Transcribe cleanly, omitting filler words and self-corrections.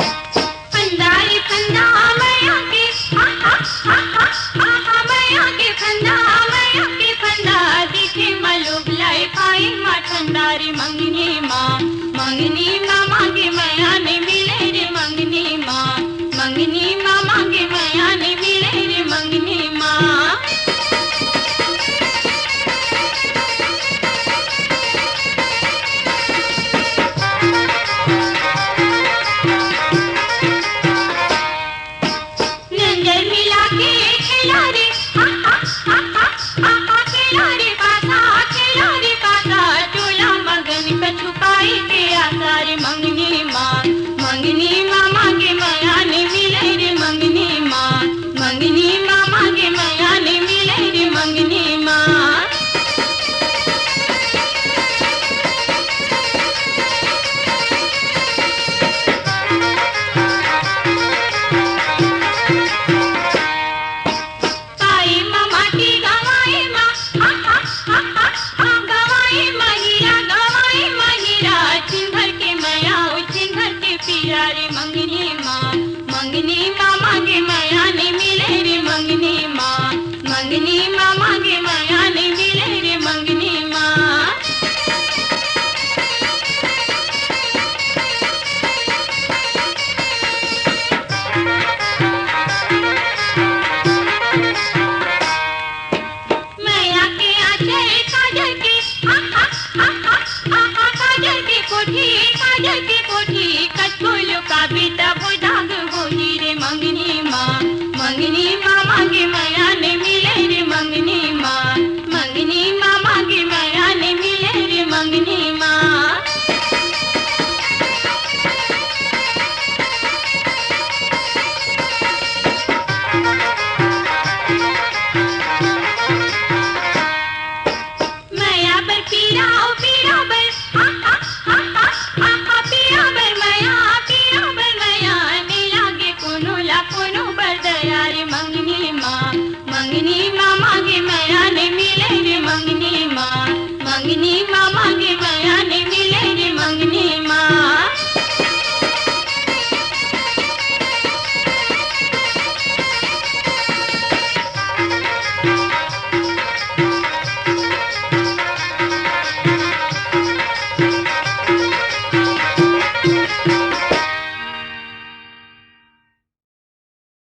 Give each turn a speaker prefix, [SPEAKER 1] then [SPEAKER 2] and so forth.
[SPEAKER 1] फंदाई फंदा मैया के मैया के फंदा मैया के फंदा दिखे मलुब लाई पाई माँ ठंडारी मंगनी माँ मांगे मैया ने मिले रे मंगनी माँ मांगे मैया ने मिले रे मंगनी माँ। नंजर मिला के खिलाड़ी खिलाड़ी पासा टोला मगन पे छुपाई के आसार मंगनी माँ मांगे मैया ने मिले रे मंगनी माँ मांगे मैया ने मिले रे मंगनी माँ। मंगनी माँ मांगे मैया ने मिले रे मंगनी माँ मांगे मैया ने मिले रे मंगनी माँ। मैया के आंचल काजल की काजल की कोठी